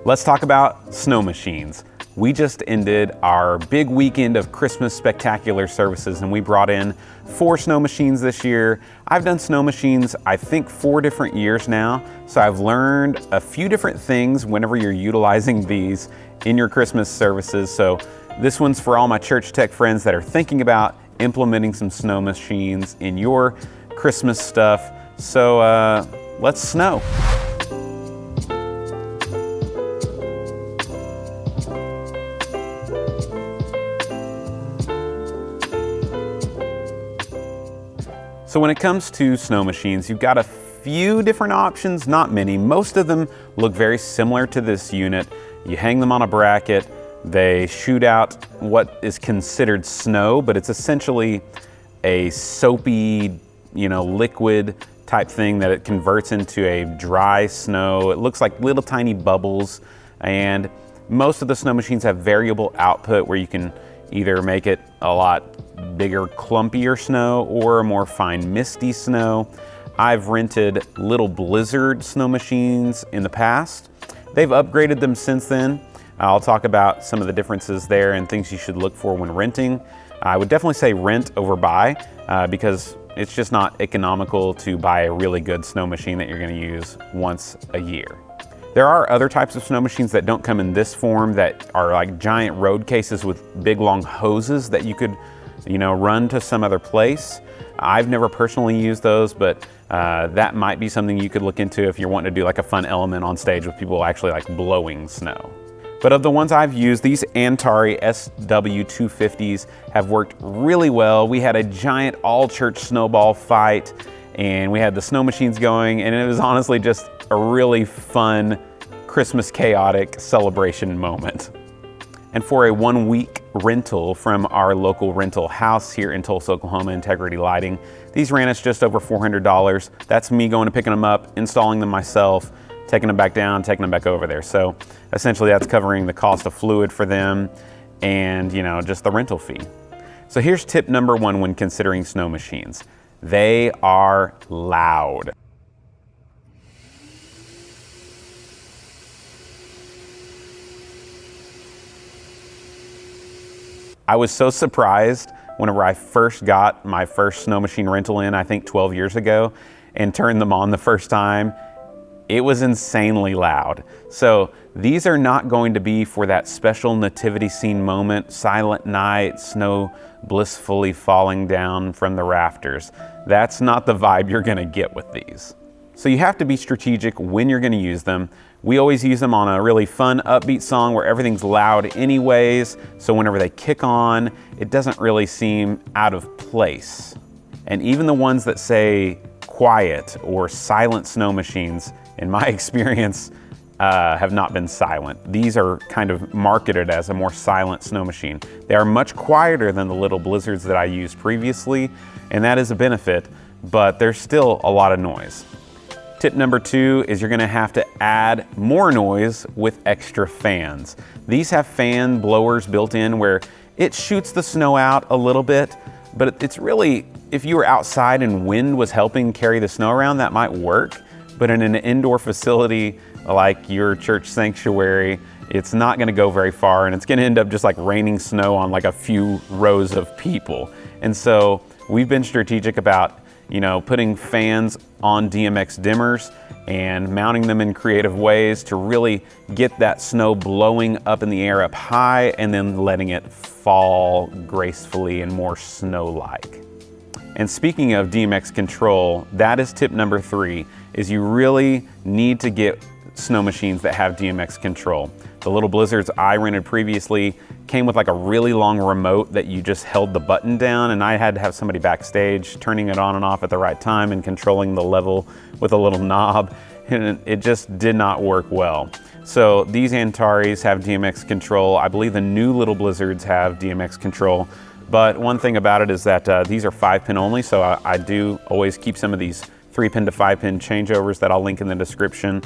Let's talk about snow machines. We just ended our big weekend of Christmas spectacular services and we brought in 4 snow machines this year. I've done snow machines, I think 4 different years now, so I've learned a few different things whenever you're utilizing these in your Christmas services. So this one's for all my church tech friends that are thinking about implementing some snow machines in your Christmas stuff. So let's snow. So when it comes to snow machines, you've got a few different options, not many. Most of them look very similar to this unit. You hang them on a bracket, they shoot out what is considered snow, but it's essentially a soapy, liquid type thing that it converts into a dry snow. It looks like little tiny bubbles, and most of the snow machines have variable output where you can either make it a lot bigger, clumpier snow or more fine, misty snow. I've rented little blizzard snow machines in the past. They've upgraded them since then. I'll talk about some of the differences there and things you should look for when renting. I would definitely say rent over buy because it's just not economical to buy a really good snow machine that you're going to use once a year. There are other types of snow machines that don't come in this form that are like giant road cases with big long hoses that you could run to some other place. I've never personally used those, but that might be something you could look into if you're wanting to do like a fun element on stage with people actually like blowing snow. But of the ones I've used, these Antari SW250s have worked really well. We had a giant all-church snowball fight and we had the snow machines going, and it was honestly just a really fun Christmas chaotic celebration moment. And for a 1-week rental from our local rental house here in Tulsa, Oklahoma, Integrity Lighting, these ran us just over $400. That's me going and picking them up, installing them myself, taking them back down, taking them back over there. So essentially that's covering the cost of fluid for them and just the rental fee. So here's tip number 1 when considering snow machines. They are loud. I was so surprised whenever I first got my first snow machine rental in, I think 12 years ago, and turned them on the first time. It was insanely loud. So these are not going to be for that special nativity scene moment, silent night, snow blissfully falling down from the rafters. That's not the vibe you're gonna get with these. So you have to be strategic when you're gonna use them. We always use them on a really fun, upbeat song where everything's loud anyways, so whenever they kick on, it doesn't really seem out of place. And even the ones that say quiet or silent snow machines, in my experience, have not been silent. These are kind of marketed as a more silent snow machine. They are much quieter than the little blizzards that I used previously, and that is a benefit, but there's still a lot of noise. Tip number 2 is you're gonna have to add more noise with extra fans. These have fan blowers built in where it shoots the snow out a little bit, but it's really, if you were outside and wind was helping carry the snow around, that might work. But in an indoor facility like your church sanctuary, it's not gonna go very far and it's gonna end up just like raining snow on like a few rows of people. And so we've been strategic about putting fans on DMX dimmers and mounting them in creative ways to really get that snow blowing up in the air up high and then letting it fall gracefully and more snow-like. And speaking of DMX Control, that is tip number 3, is you really need to get snow machines that have DMX Control. The little blizzards I rented previously came with like a really long remote that you just held the button down, and I had to have somebody backstage turning it on and off at the right time and controlling the level with a little knob, and it just did not work well. So these Antares have DMX Control. I believe the new little blizzards have DMX Control. But one thing about it is that these are 5-pin only, so I do always keep some of these 3-pin to 5-pin changeovers that I'll link in the description.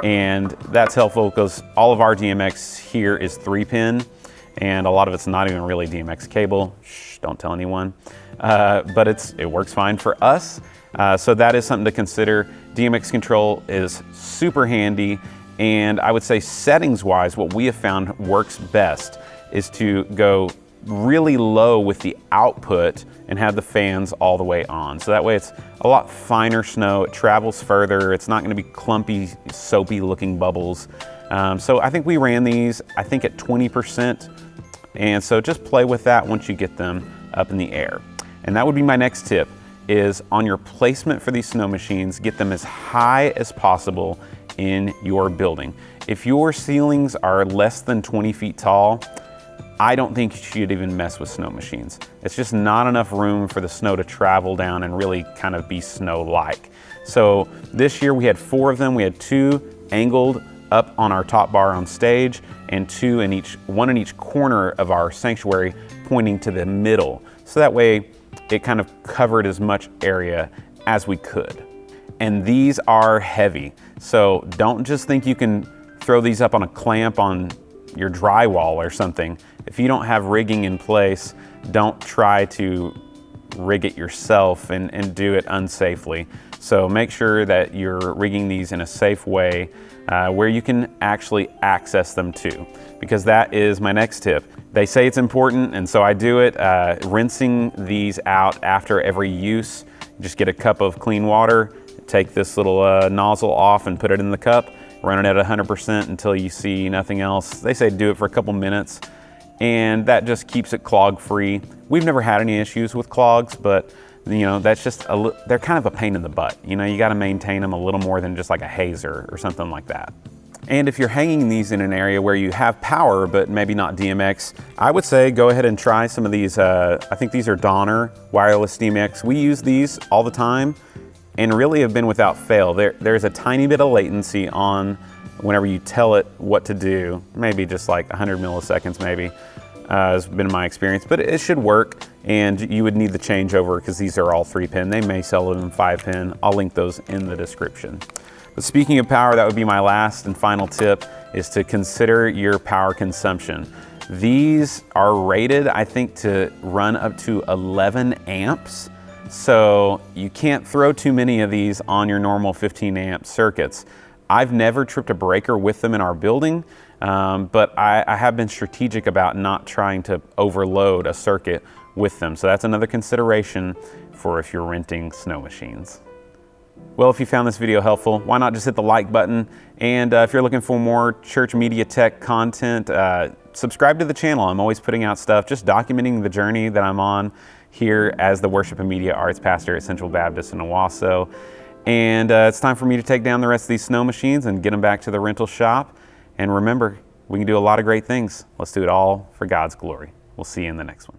And that's helpful because all of our DMX here is 3-pin, and a lot of it's not even really DMX cable. Shh, don't tell anyone. But it works fine for us. So that is something to consider. DMX Control is super handy, And I would say settings wise, what we have found works best is to go really low with the output and have the fans all the way on. So that way it's a lot finer snow, it travels further, it's not gonna be clumpy, soapy looking bubbles. So I think we ran these, I think at 20%. And so just play with that once you get them up in the air. And that would be my next tip, is on your placement for these snow machines, get them as high as possible in your building. If your ceilings are less than 20 feet tall, I don't think you should even mess with snow machines. It's just not enough room for the snow to travel down and really kind of be snow-like. So this year we had 4 of them. We had 2 angled up on our top bar on stage and 1 in each corner of our sanctuary pointing to the middle. So that way it kind of covered as much area as we could. And these are heavy. So don't just think you can throw these up on a clamp on your drywall or something. If you don't have rigging in place, don't try to rig it yourself and do it unsafely. So make sure that you're rigging these in a safe way where you can actually access them too, because that is my next tip. They say it's important, and so I do it. Rinsing these out after every use. Just get a cup of clean water, take this little nozzle off and put it in the cup, run it at 100% until you see nothing else. They say do it for a couple minutes, and that just keeps it clog free. We've never had any issues with clogs, but you know, that's just they're kind of a pain in the butt. You know, you got to maintain them a little more than just like a hazer or something like that. And if you're hanging these in an area where you have power, but maybe not DMX, I would say go ahead and try some of these. I think these are Donner wireless DMX. We use these all the time and really have been without fail. There's a tiny bit of latency on whenever you tell it what to do, maybe just like 100 milliseconds maybe, has been my experience, but it should work. And you would need the changeover because these are all 3-pin. They may sell them in 5-pin. I'll link those in the description. But speaking of power, that would be my last and final tip, is to consider your power consumption. These are rated, I think, to run up to 11 amps. So you can't throw too many of these on your normal 15 amp circuits. I've never tripped a breaker with them in our building, but I have been strategic about not trying to overload a circuit with them. So that's another consideration for if you're renting snow machines. Well, if you found this video helpful, why not just hit the like button? And if you're looking for more church media tech content, subscribe to the channel. I'm always putting out stuff, just documenting the journey that I'm on here as the worship and media arts pastor at Central Baptist in Owasso. And it's time for me to take down the rest of these snow machines and get them back to the rental shop. And remember, we can do a lot of great things. Let's do it all for God's glory. We'll see you in the next one.